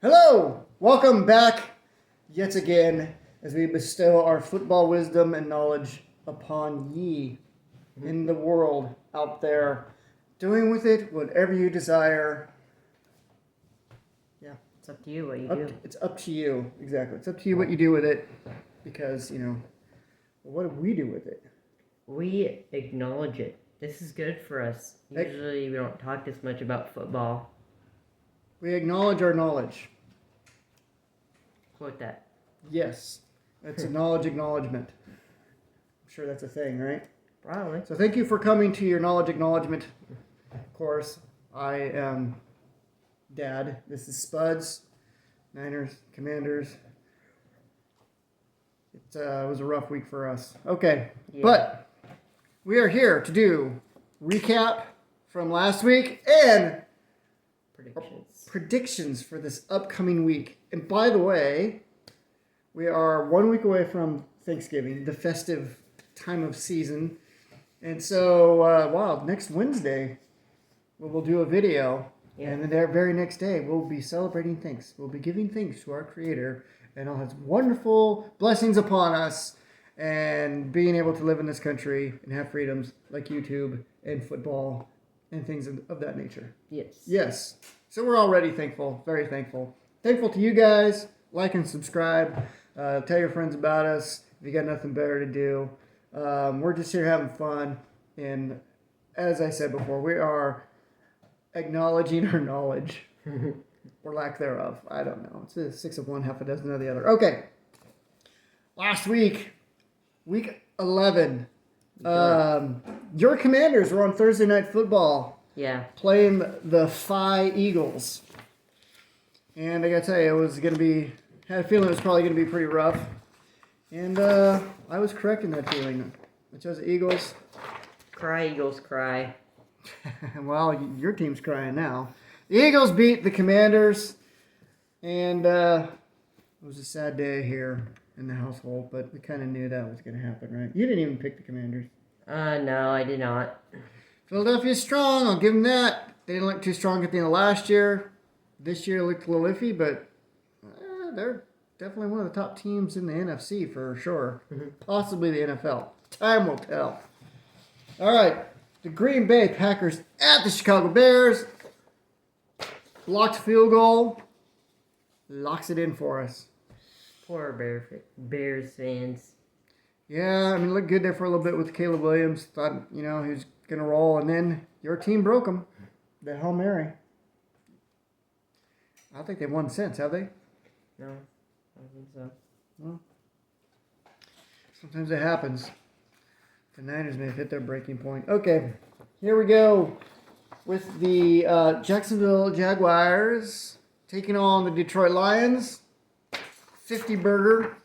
Hello! Welcome back yet again as we bestow our football wisdom and knowledge upon ye in the world out there, doing with it whatever you desire. Yeah. It's up to you what you do. It's up to you. Exactly. It's up to you what you do with it because, what do we do with it? We acknowledge it. This is good for us. Usually we don't talk this much about football. We acknowledge our knowledge. Quote that. Yes. That's a knowledge acknowledgement. I'm sure that's a thing, right? Probably. So thank you for coming to your knowledge acknowledgement. Of course, I am Dad. This is Spuds, Niners, Commanders. It was a rough week for us. Okay, Yeah. But we are here to do recap from last week and predictions for this upcoming week. And by the way, we are 1 week away from Thanksgiving, the festive time of season. And so, next Wednesday, we'll do a video. Yeah. And then the very next day, we'll be celebrating thanks. We'll be giving thanks to our Creator and all His wonderful blessings upon us and being able to live in this country and have freedoms like YouTube and football and things of that nature. Yes. Yes. So we're already thankful, very thankful. Thankful to you guys. Like and subscribe. Tell your friends about us if you got nothing better to do. We're just here having fun. And as I said before, we are acknowledging our knowledge or lack thereof. I don't know. It's a 6 of one, half a dozen of the other. Okay. Last week, week 11. Your Commanders were on Thursday Night Football. Yeah. Playing the Phi Eagles. And I gotta tell you, it was gonna be, had a feeling it was probably gonna be pretty rough. And I was correct in that feeling. I chose the Eagles. Cry, Eagles, cry. Well, your team's crying now. The Eagles beat the Commanders. And it was a sad day here in the household, but we kind of knew that was gonna happen, right? You didn't even pick the Commanders. No, I did not. Philadelphia's strong. I'll give them that. They didn't look too strong at the end of last year. This year looked a little iffy, but they're definitely one of the top teams in the NFC for sure. Possibly the NFL. Time will tell. All right. The Green Bay Packers at the Chicago Bears. Blocked field goal. Locks it in for us. Poor Bears fans. Yeah, I mean, looked good there for a little bit with Caleb Williams. Thought, he was going to roll, and then your team broke him. The Hail Mary. I don't think they've won since, have they? No, I don't think so. Well, sometimes it happens. The Niners may have hit their breaking point. Okay, here we go with the Jacksonville Jaguars taking on the Detroit Lions. 50 burger.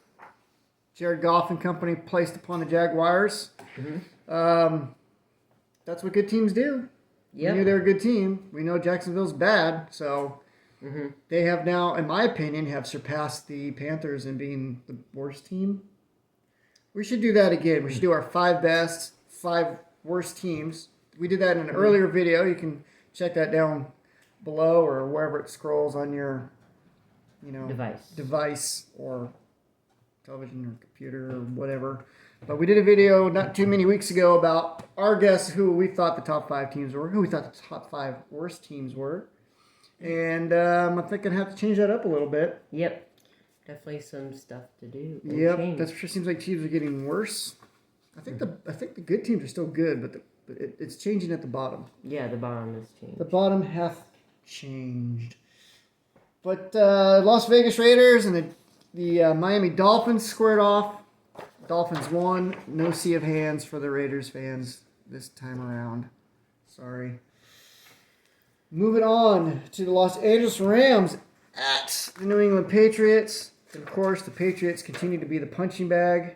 Jared Goff and company placed upon the Jaguars. That's what good teams do. Yep. We knew they were a good team. We know Jacksonville's bad, so they have now, in my opinion, have surpassed the Panthers in being the worst team. We should do that again. We should do our 5 best, 5 worst teams. We did that in an earlier video. You can check that down below or wherever it scrolls on your, device or television or computer or whatever. But we did a video not too many weeks ago about our guess who we thought the top 5 teams were, who we thought the top 5 worst teams were. And I think I have to change that up a little bit. Yep. Definitely some stuff to do. Yep, that sure seems like teams are getting worse. I think the good teams are still good, but it's changing at the bottom. Yeah, the bottom has changed. The bottom hath changed. But Las Vegas Raiders and the Miami Dolphins squared off. Dolphins won. No sea of hands for the Raiders fans this time around. Sorry. Moving on to the Los Angeles Rams at the New England Patriots. And of course, the Patriots continue to be the punching bag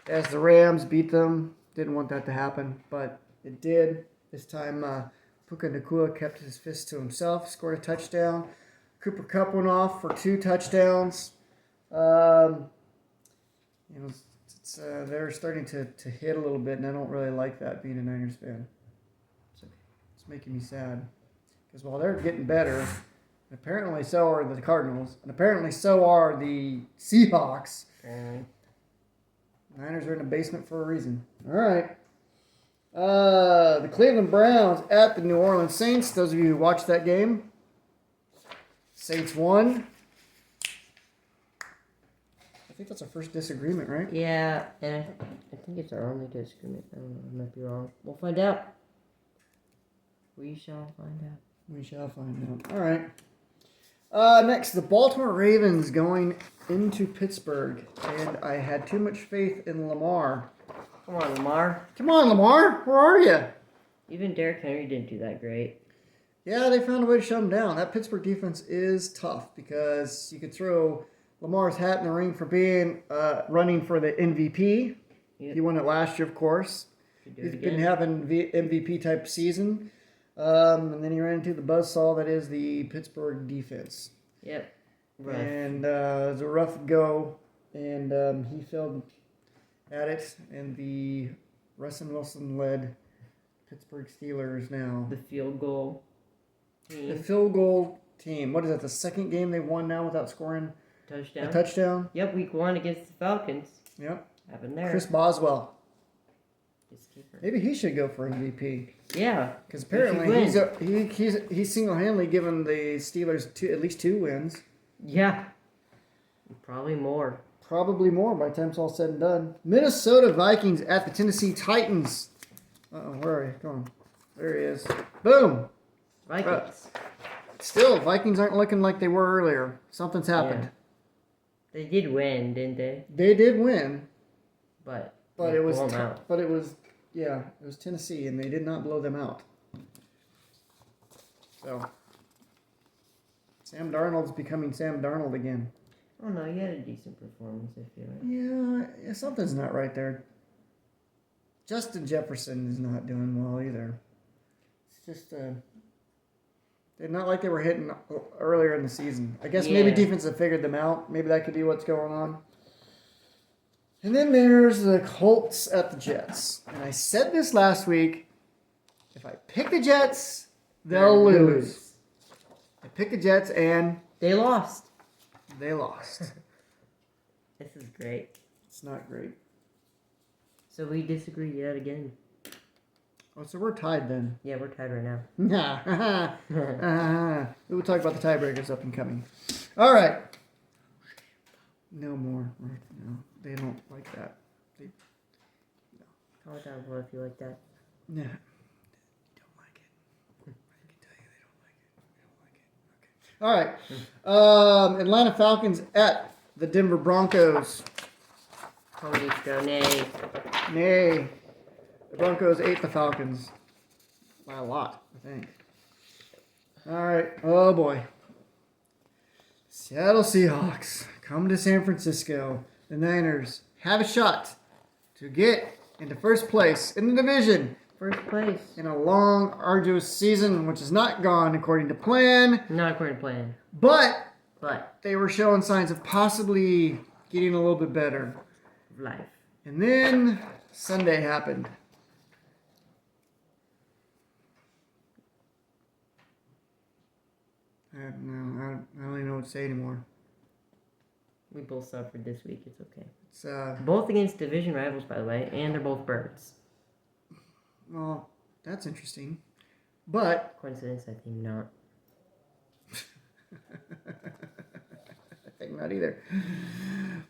as the Rams beat them. Didn't want that to happen, but it did. This time, Puka Nacua kept his fist to himself, scored a touchdown. Cooper Kupp went off for 2 touchdowns. They're starting to hit a little bit, and I don't really like that being a Niners fan. It's making me sad. Because while they're getting better, Apparently so are the Cardinals. And apparently so are the Seahawks. Niners are in the basement for a reason. All right. The Cleveland Browns at the New Orleans Saints. Those of you who watched that game. Saints won. I think that's our first disagreement, right? Yeah, and I think it's our only disagreement. I don't know. I might be wrong. We'll find out. We shall find out. We shall find out. All right. Next, the Baltimore Ravens going into Pittsburgh. And I had too much faith in Lamar. Come on, Lamar. Come on, Lamar. Where are you? Even Derrick Henry didn't do that great. Yeah, they found a way to shut him down. That Pittsburgh defense is tough because you could throw Lamar's hat in the ring for being running for the MVP. Yep. He won it last year, of course. He's been having MVP type season. And then he ran into the buzzsaw that is the Pittsburgh defense. Yep. Rough. And it was a rough go. And he failed at it. And the Russell Wilson-led Pittsburgh Steelers now. The field goal team. The field goal team. What is that, the second game they've won now without scoring Touchdown. a touchdown? Yep, week 1 against the Falcons. Yep. Happened there. Chris Boswell. Just keeper. Maybe he should go for MVP. Yeah. Because apparently he's single-handedly given the Steelers at least 2 wins. Yeah. Probably more. Probably more by the time it's all said and done. Minnesota Vikings at the Tennessee Titans. Uh-oh, where are you? Come on. There he is. Boom! Vikings. Still, Vikings aren't looking like they were earlier. Something's happened. Yeah. They did win, didn't they? They did win. But it was out. But it was Tennessee, and they did not blow them out. So Sam Darnold's becoming Sam Darnold again. Oh no, you had a decent performance, I feel like. Yeah, something's not right there. Justin Jefferson is not doing well either. It's just they're not like they were hitting earlier in the season. I guess maybe defense have figured them out. Maybe that could be what's going on. And then there's the Colts at the Jets. And I said this last week. If I pick the Jets, they'll lose. I picked the Jets and they lost. They lost. This is great. It's not great. So we disagree yet again. Oh, so we're tied then. Yeah, we're tied right now. We'll talk about the tiebreakers up and coming. All right. No more. No, they don't like that. Comment down below if you like that. Yeah. They don't like it. I can tell you they don't like it. All right. Atlanta Falcons at the Denver Broncos. Ponies go nay. Nay. The Broncos ate the Falcons. By a lot, I think. All right. Oh, boy. Seattle Seahawks come to San Francisco. The Niners have a shot to get into first place in the division. First place. In a long, arduous season, which has not gone according to plan. Not according to plan. But they were showing signs of possibly getting a little bit better. Life. And then Sunday happened. I don't even know what to say anymore. We both suffered this week. It's okay. It's both against division rivals, by the way, and they're both birds. Well, that's interesting. But coincidence? I think not. I think not either.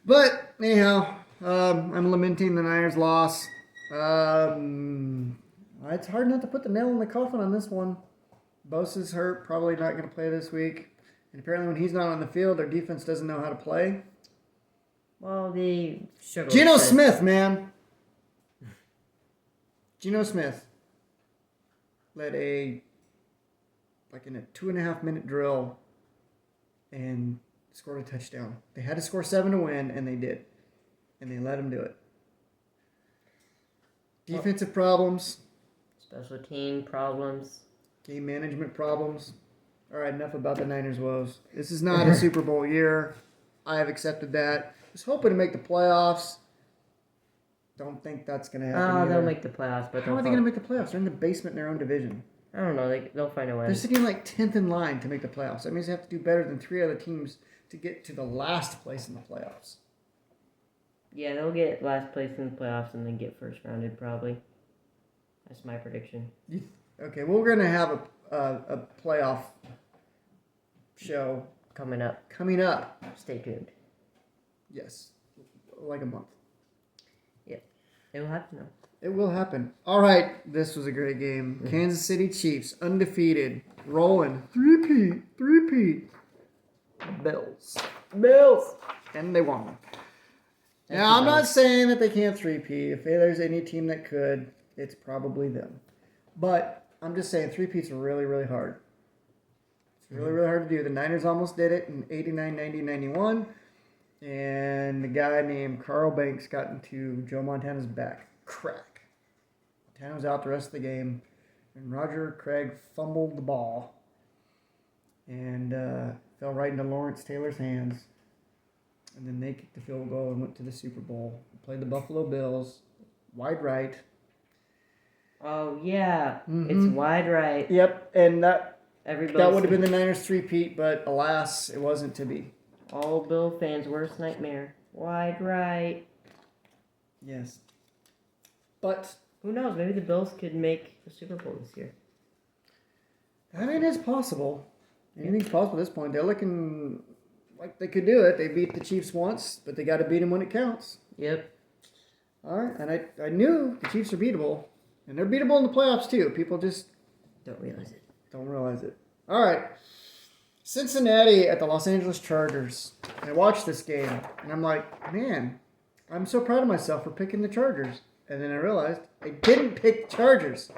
But anyhow, I'm lamenting the Niners' loss. It's hard not to put the nail in the coffin on this one. Bosa's hurt, probably not going to play this week. And apparently when he's not on the field, their defense doesn't know how to play. Well, they struggle. Geno Smith, man. Geno Smith led in a 2.5 minute drill and scored a touchdown. They had to score 7 to win, and they did. And they let him do it. Defensive problems. Special team problems. Game management problems. All right, enough about the Niners' woes. This is not a Super Bowl year. I have accepted that. Was hoping to make the playoffs. Don't think that's going to happen. They'll make the playoffs, but how are they going to make the playoffs? They're in the basement in their own division. I don't know. They'll find a way. They're sitting like 10th in line to make the playoffs. That means they have to do better than 3 other teams to get to the last place in the playoffs. Yeah, they'll get last place in the playoffs and then get first rounded probably. That's my prediction. Okay, well, we're going to have a playoff show Coming up. Stay tuned. Yes, like a month. It will happen though. It will happen. All right, this was a great game. Mm-hmm. Kansas City Chiefs, undefeated, rolling. Three-peat. Bills. And they won. Now, I'm not saying that they can't three-peat. If there's any team that could, it's probably them. But I'm just saying three-peats are really, really hard. It's really, really hard to do. The Niners almost did it in 89, 90, 91. And the guy named Carl Banks got into Joe Montana's back. Crack. Montana was out the rest of the game. And Roger Craig fumbled the ball. And fell right into Lawrence Taylor's hands. And then they kicked the field goal and went to the Super Bowl. Played the Buffalo Bills. Wide right. Oh, yeah. It's wide right. Yep. And that Everybody would have been the Niners three-peat, but alas, it wasn't to be. All Bill fans' worst nightmare. Wide right. Yes. But Who knows? Maybe the Bills could make the Super Bowl this year. I mean, it's possible. Anything's possible at this point. They're looking like they could do it. They beat the Chiefs once, but they got to beat them when it counts. Yep. All right. And I knew the Chiefs are beatable. And they're beatable in the playoffs, too. People just Don't realize it. don't realize it. All right. Cincinnati at the Los Angeles Chargers. I watched this game, and I'm like, man, I'm so proud of myself for picking the Chargers. And then I realized I didn't pick the Chargers.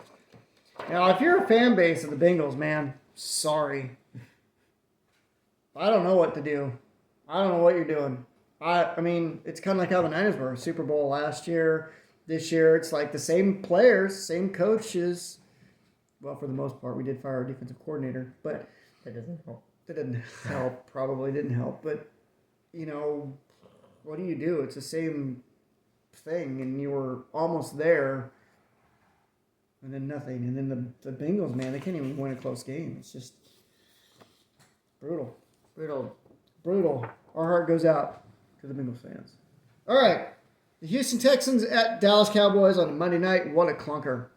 Now, if you're a fan base of the Bengals, man, sorry. I don't know what to do. I don't know what you're doing. I mean, it's kind of like how the Niners were. Super Bowl last year. This year, it's like the same players, same coaches. Well, for the most part, we did fire our defensive coordinator, but That doesn't help. that didn't help. Probably didn't help. But, you know, what do? It's the same thing, and you were almost there, and then nothing. And then the Bengals, man, they can't even win a close game. It's just brutal. Our heart goes out to the Bengals fans. All right. The Houston Texans at Dallas Cowboys on Monday night. What a clunker.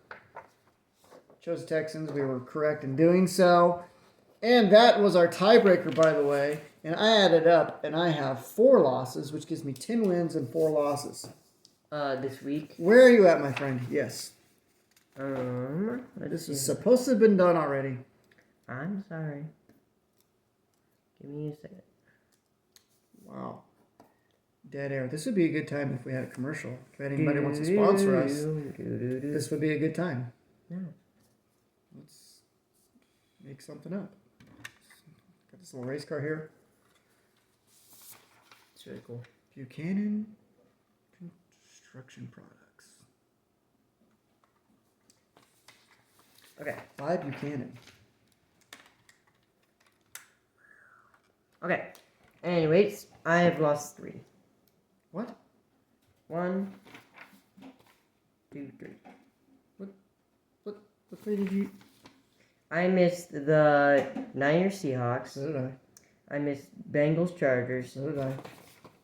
Chose the Texans. We were correct in doing so. And that was our tiebreaker, by the way. And I added up, and I have 4 losses, which gives me 10 wins and 4 losses. This week. Where are you at, my friend? Yes. This is supposed to have been done already. I'm sorry. Give me a second. Wow. Dead air. This would be a good time if we had a commercial. If anybody wants to sponsor us, this would be a good time. Yeah. Let's make something up. Got this little race car here. It's really cool. Buchanan Construction Products. Okay. By Buchanan. Okay. Anyways, I have lost 3. What? 1, 2, 3. What play did you? I missed the Niners Seahawks. So did I. I missed Bengals Chargers. So did I.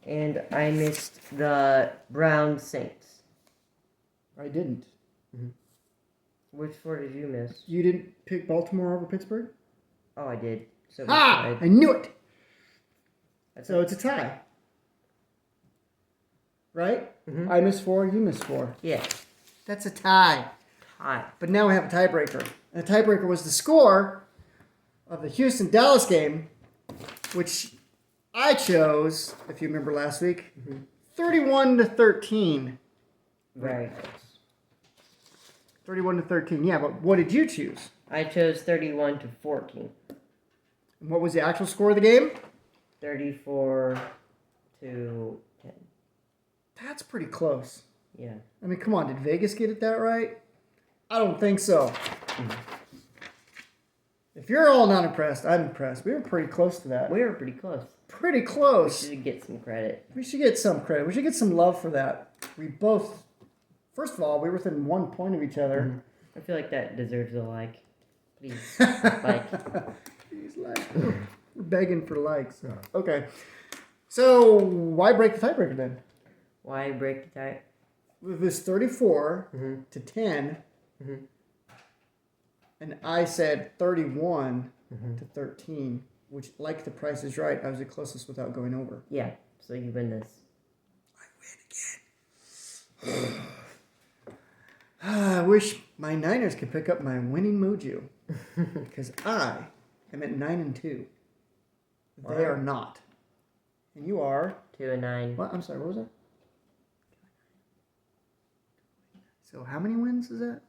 And I missed the Browns Saints. I didn't. Which 4 did you miss? You didn't pick Baltimore over Pittsburgh? Oh, I did. So Ah! I knew it! That's So it's a tie. Right? Mhm. I missed 4, you missed 4. Yeah. That's a tie. Hi. But now we have a tiebreaker. And the tiebreaker was the score of the Houston-Dallas game, which I chose, if you remember last week, 31-13. Right. 31-13. Yeah, but what did you choose? I chose 31-14. And what was the actual score of the game? 34-10. That's pretty close. Yeah. I mean, come on, did Vegas get it that right? I don't think so. If you're all not impressed, I'm impressed. We were pretty close to that. We were pretty close. Pretty We close. should get some credit. We should get some credit. We should get some love for that. We both, first of all, we were within 1 point of each other. I feel like that deserves a like. Please, like. Please like. We're begging for likes. Okay. So why break the tiebreaker then? Why break the tie? It was 34 to 10. And I said 31 to 13, which, like The Price is Right, I was the closest without going over. Yeah, so you win this. I win again. I wish my Niners could pick up my winning mojo, because I am at 9-2. They are not. And you are 2-9. What? I'm sorry. What was that? So how many wins is that?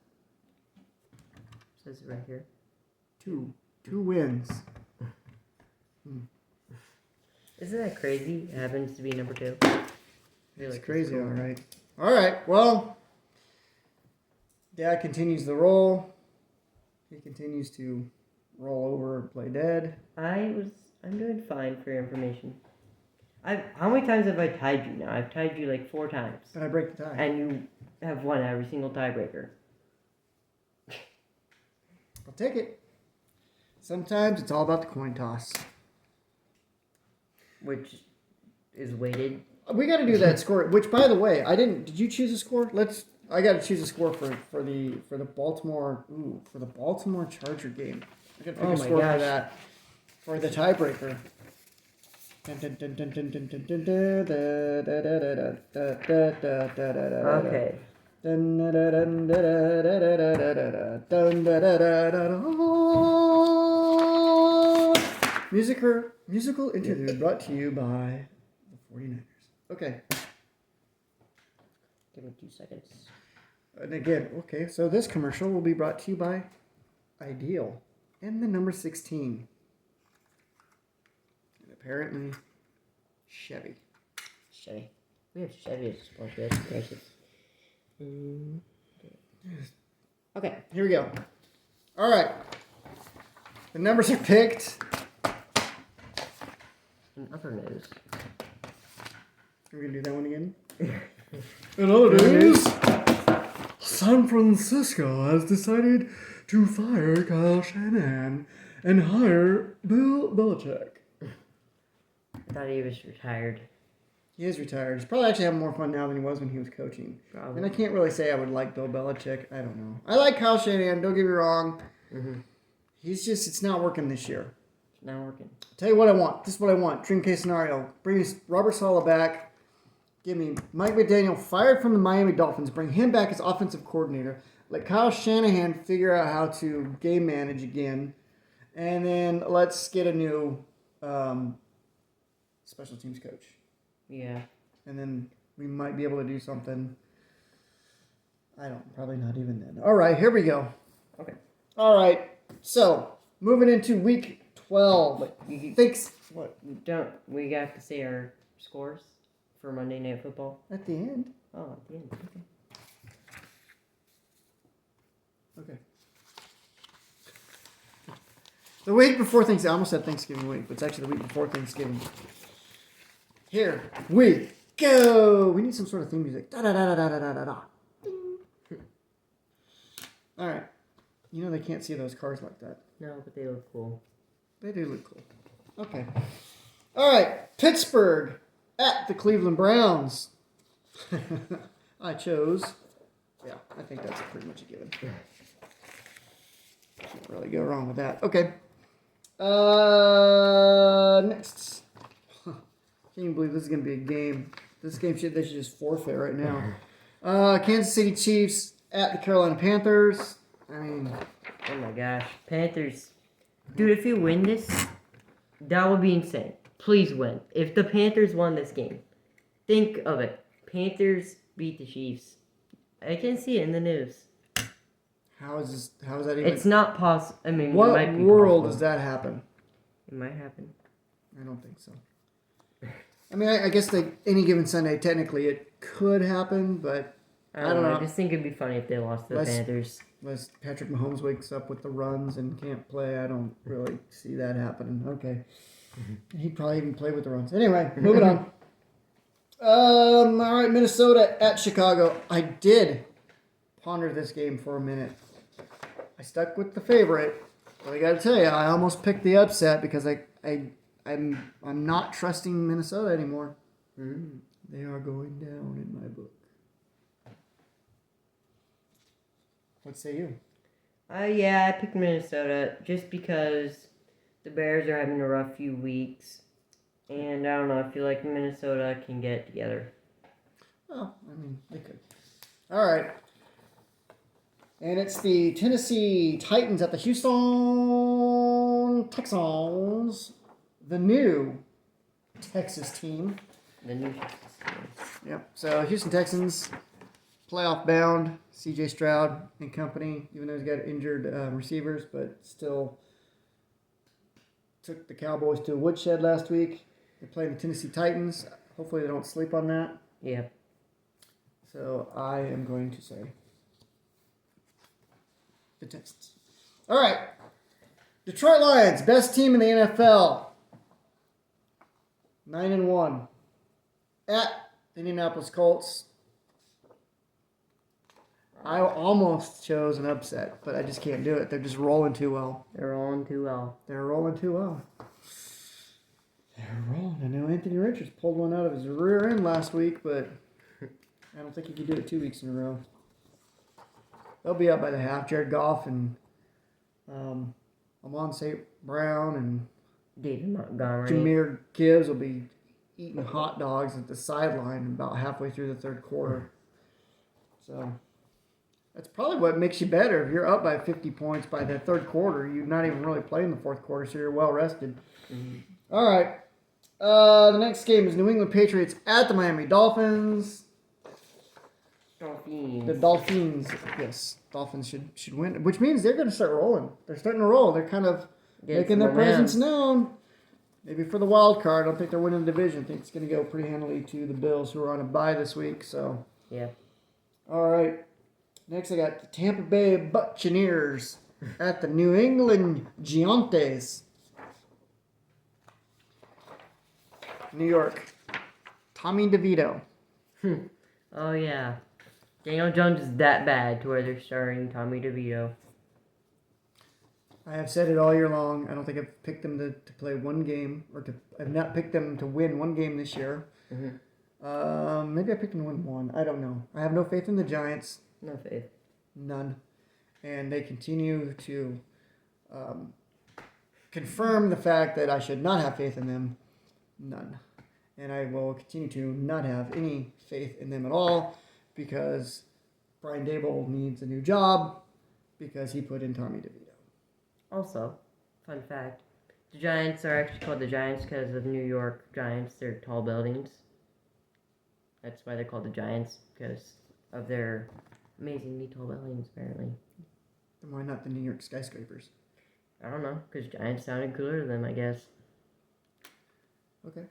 Says it right here. 2. 2 wins. Isn't that crazy? It happens to be number 2. It's crazy, all right. All right. Well, Dad continues the roll. He continues to roll over and play dead. I'm doing fine for your information. How many times have I tied you now? I've tied you like 4 times. And I break the tie. And you have won every single tiebreaker. I'll take it. Sometimes it's all about the coin toss. Which is weighted. We got to do that score. Which, by the way, I didn't. Did you choose a score? I got to choose a score for the Baltimore Charger game. I got to pick a score for that for the tiebreaker. Okay. Musical interlude brought to you by the 49ers. Okay. Give me 2 seconds. And again, okay, so this commercial will be brought to you by Ideal and the number 16. And apparently, Chevy. Chevy. We have Chevy as a sponsor. That's gracious. Okay. Here we go. All right. The numbers are picked. In other news. We're going to do that one again? In other news, San Francisco has decided to fire Kyle Shanahan and hire Bill Belichick. I thought he was retired. He is retired. He's probably actually having more fun now than he was when he was coaching. Probably. And I can't really say I would like Bill Belichick. I don't know. I like Kyle Shanahan. Don't get me wrong. It's not working this year. It's not working. Tell you what I want. This is what I want. Dream case scenario. Bring Robert Saleh back. Give me Mike McDaniel fired from the Miami Dolphins. Bring him back as offensive coordinator. Let Kyle Shanahan figure out how to game manage again. And then let's get a new special teams coach. Yeah. And then we might be able to do something. Probably not even then. All right, here we go. Okay. All right, so moving into week 12. What? We got to say our scores for Monday Night Football? At the end. Oh, at the end. Okay. The week before Thanksgiving. I almost said Thanksgiving week, but it's actually the week before Thanksgiving. Here we go. We need some sort of theme music. Da da da da da da da da. All right. You know they can't see those cars like that. No, but they look cool. They do look cool. Okay. All right. Pittsburgh at the Cleveland Browns. I chose. Yeah, I think that's pretty much a given. Can't really go wrong with that. Okay. Next. Can't even believe this is going to be a game. They should just forfeit right now. Kansas City Chiefs at the Carolina Panthers. I mean, oh my gosh. Panthers. Dude, if you win this, that would be insane. Please win. If the Panthers won this game, think of it. Panthers beat the Chiefs. I can see it in the news. How is that even? It's not possible. I mean, what it might be world possible. does that happen? It might happen. I don't think so. I mean, I guess any given Sunday, technically, it could happen, but I don't know. I just think it'd be funny if they lost to the Panthers. Unless Patrick Mahomes wakes up with the runs and can't play, I don't really see that happening. Okay. He'd probably even play with the runs. Anyway, moving on. All right, Minnesota at Chicago. I did ponder this game for a minute. I stuck with the favorite. Well, I got to tell you, I almost picked the upset because I'm not trusting Minnesota anymore. Mm. They are going down in my book. What say you? Yeah, I picked Minnesota just because the Bears are having a rough few weeks. And I don't know, I feel like Minnesota can get it together. Well, I mean, they could. All right. And it's the Tennessee Titans at the Houston Texans. The new Texas team. The new Texas team. Yep. So Houston Texans, playoff bound. C.J. Stroud and company, even though he's got injured receivers, but still took the Cowboys to a woodshed last week. They're playing the Tennessee Titans. Hopefully they don't sleep on that. Yeah. So I am going to say the Texans. All right. Detroit Lions, best team in the NFL. 9-1. At the Indianapolis Colts. I almost chose an upset, but I just can't do it. They're just rolling too well. They're rolling too well. They're rolling too well. They're rolling. I know Anthony Richards pulled one out of his rear end last week, but I don't think he could do it 2 weeks in a row. They'll be up by the half. Jared Goff and Amon St. Brown and David Montgomery. Jahmyr Gibbs will be eating hot dogs at the sideline about halfway through the third quarter. So that's probably what makes you better. If you're up by 50 points by the third quarter, you're not even really playing the fourth quarter, so you're well rested. Mm-hmm. All right. The next game is New England Patriots at the Miami Dolphins. Dolphins. The Dolphins, yes. Dolphins should win, which means they're going to start rolling. They're starting to roll. They're kind of making their presence known. Maybe for the wild card. I don't think they're winning the division. I think it's going to go pretty handily to the Bills, who are on a bye this week. So, yeah. All right. Next, I got the Tampa Bay Buccaneers at the New England Giants. New York. Tommy DeVito. Oh, yeah. Daniel Jones is that bad to where they're starting Tommy DeVito. I have said it all year long. I don't think I've picked them to play one game, I've not picked them to win one game this year. Mm-hmm. Maybe I picked them to win one. I don't know. I have no faith in the Giants. No faith. None. And they continue to confirm the fact that I should not have faith in them. None. And I will continue to not have any faith in them at all because Brian Dable needs a new job because he put in Tommy DeVito. Also, fun fact, the Giants are actually called the Giants because of New York Giants. They're tall buildings. That's why they're called the Giants, because of their amazingly tall buildings, apparently. Then why not the New York skyscrapers? I don't know, because Giants sounded cooler to them, I guess. Okay.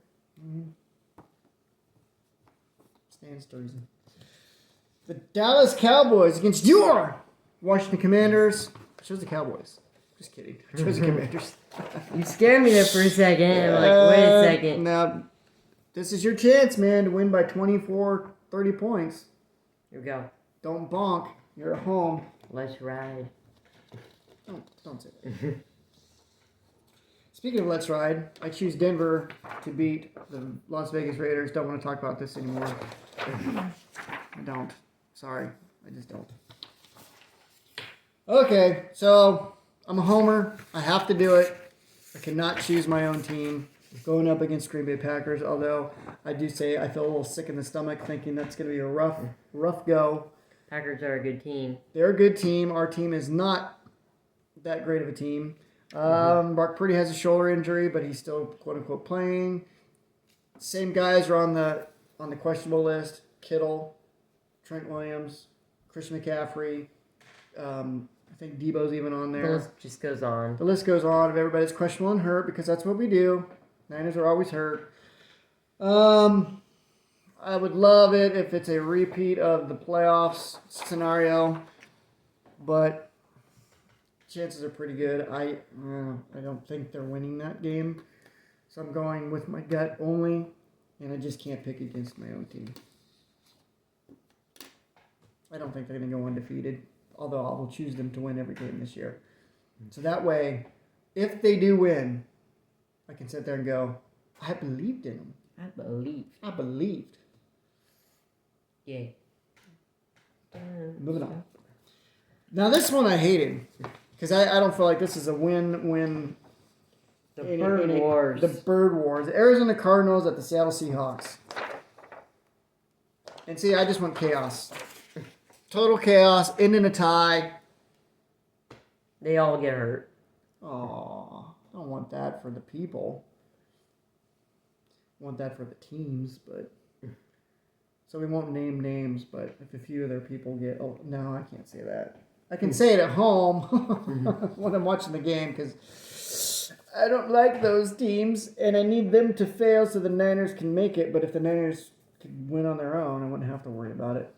Mm-hmm. Stands to reason. The Dallas Cowboys against your Washington Commanders. I chose the Cowboys. Just kidding. I chose the Commanders. You scared me there for a second. I'm like, wait a second. Now, this is your chance, man, to win by 24, 30 points. Here we go. Don't bonk. You're at home. Let's ride. Don't say that. Speaking of let's ride, I choose Denver to beat the Las Vegas Raiders. Don't want to talk about this anymore. I don't. Sorry. I just don't. Okay, so I'm a homer. I have to do it. I cannot choose my own team going up against Green Bay Packers, although I do say I feel a little sick in the stomach thinking that's going to be a rough go. Packers are a good team. They're a good team. Our team is not that great of a team. Brock Purdy has a shoulder injury, but he's still quote unquote playing. Same guys are on the questionable list: Kittle, Trent Williams, Christian McCaffrey. I think Debo's even on there. The list just goes on. The list goes on of everybody's questionable and hurt because that's what we do. Niners are always hurt. I would love it if it's a repeat of the playoffs scenario, but chances are pretty good. I don't think they're winning that game, so I'm going with my gut only, and I just can't pick against my own team. I don't think they're going to go undefeated, although I will choose them to win every game this year. So that way, if they do win, I can sit there and go, I believed in them. I believed. Yeah. Moving on. Now this one I hated because I don't feel like this is a win-win. The Bird Wars. The Bird Wars. The Arizona Cardinals at the Seattle Seahawks. And see, I just want chaos. Total chaos, ending a tie. They all get hurt. Aw, I don't want that for the people. I want that for the teams, but... So we won't name names, but if a few of their people get... Oh, no, I can't say that. I can say it at home when I'm watching the game, because I don't like those teams, and I need them to fail so the Niners can make it, but if the Niners could win on their own, I wouldn't have to worry about it.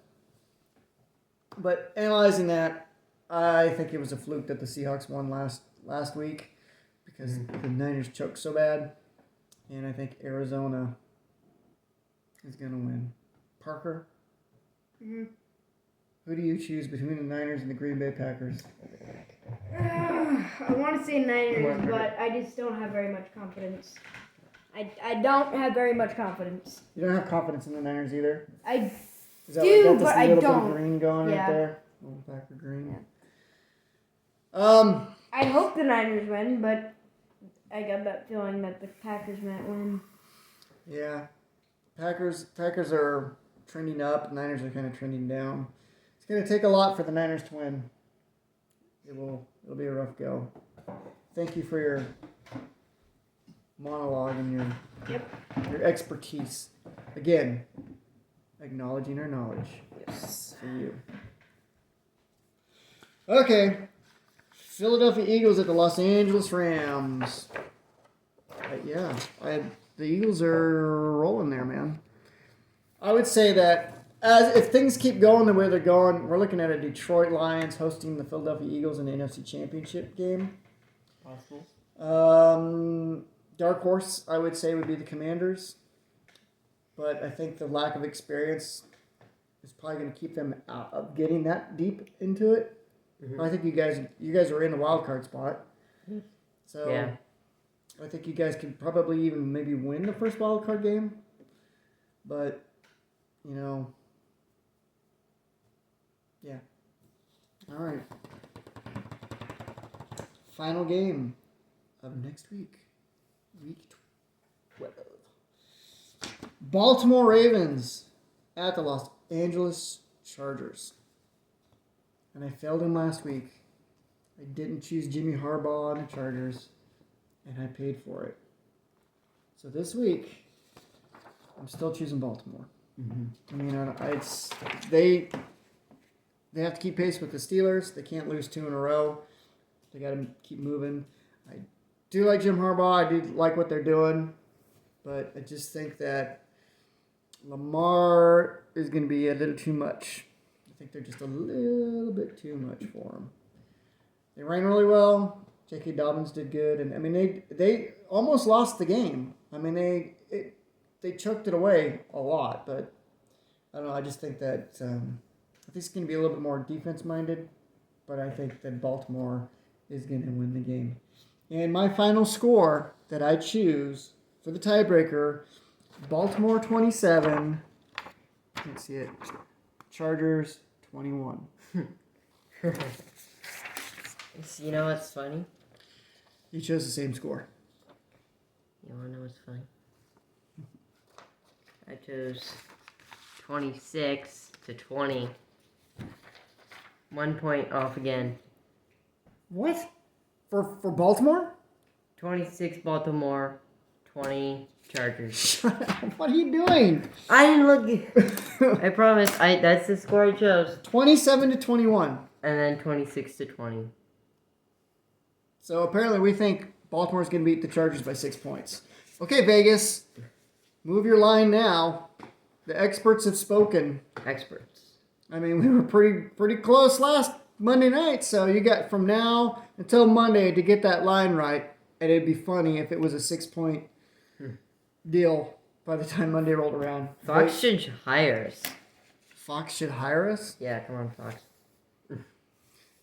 But analyzing that, I think it was a fluke that the Seahawks won last week because the Niners choked so bad. And I think Arizona is going to win. Parker? Mm-hmm. Who do you choose between the Niners and the Green Bay Packers? I want to say Niners, but I just don't have very much confidence. I don't have very much confidence. You don't have confidence in the Niners either? I Is that do, like, but I little don't. bit of green going Yeah. right there? Little Packer green. Yeah. I hope the Niners win, but I got that feeling that the Packers might win. Yeah. Packers are trending up. Niners are kind of trending down. It's going to take a lot for the Niners to win. It'll be a rough go. Thank you for your monologue and your expertise. Again, acknowledging our knowledge. Yes. For you. Okay. Philadelphia Eagles at the Los Angeles Rams. The Eagles are rolling there, man. I would say that if things keep going the way they're going, we're looking at a Detroit Lions hosting the Philadelphia Eagles in the NFC Championship game. Possible. Dark horse, I would say, would be the Commanders. But I think the lack of experience is probably going to keep them out of getting that deep into it. Mm-hmm. I think you guys are in a wild card spot. So yeah. I think you guys can probably even maybe win the first wild card game. But, yeah. All right. Final game of next week. Week 12. Baltimore Ravens at the Los Angeles Chargers. And I failed him last week. I didn't choose Jimmy Harbaugh on the Chargers, and I paid for it. So this week, I'm still choosing Baltimore. Mm-hmm. I mean, they have to keep pace with the Steelers. They can't lose 2 in a row. They got to keep moving. I do like Jim Harbaugh. I do like what they're doing, but I just think that Lamar is going to be a little too much. I think they're just a little bit too much for him. They ran really well. J.K. Dobbins did good, and I mean they almost lost the game. I mean they choked it away a lot, but I don't know. I just think that I think it's going to be a little bit more defense minded, but I think that Baltimore is going to win the game. And my final score that I choose for the tiebreaker: Baltimore 27. Can't see it. Chargers 21. You know what's funny? You chose the same score. You want to know what's funny? I chose 26-20. 1 point off again. What? For Baltimore? 26 Baltimore, 20 Chargers. What are you doing? I didn't look. I promise. That's the score I chose. 27-21. And then 26-20. So apparently we think Baltimore's going to beat the Chargers by 6 points. Okay, Vegas. Move your line now. The experts have spoken. Experts. I mean, we were pretty close last Monday night, so you got from now until Monday to get that line right. And it'd be funny if it was a 6-point deal by the time Monday rolled around. Fox should hire us. Fox should hire us? Yeah, come on, Fox.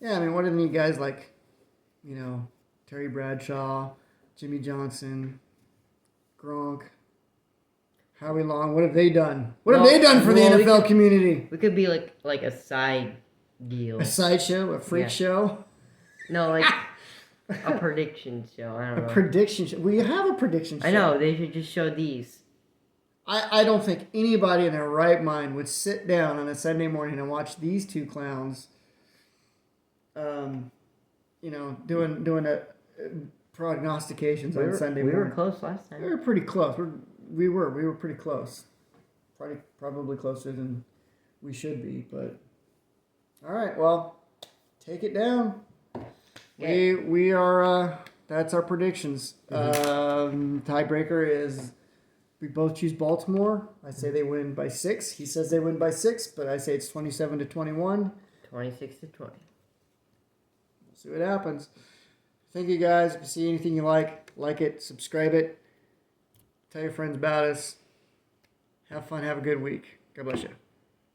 Yeah, I mean, what do you guys like you know, Terry Bradshaw, Jimmy Johnson, Gronk, Howie Long. What have they done? What have they done for the NFL community? We could be like a side deal. A sideshow, a freak Yeah. show, No, like a prediction show. I don't know. prediction show. We have a prediction show. I know, they should just show these. I don't think anybody in their right mind would sit down on a Sunday morning and watch these two clowns, you know, doing a prognostications on Sunday morning. We were close last time. We were pretty close. We were pretty close. Probably closer than we should be. But all right, well, take it down. Okay. We are. That's our predictions. Tiebreaker is. We both choose Baltimore. I say they win by 6. He says they win by 6, but I say it's 27-21. 26-20. We'll see what happens. Thank you guys. If you see anything you like it, subscribe it. Tell your friends about us. Have fun. Have a good week. God bless you.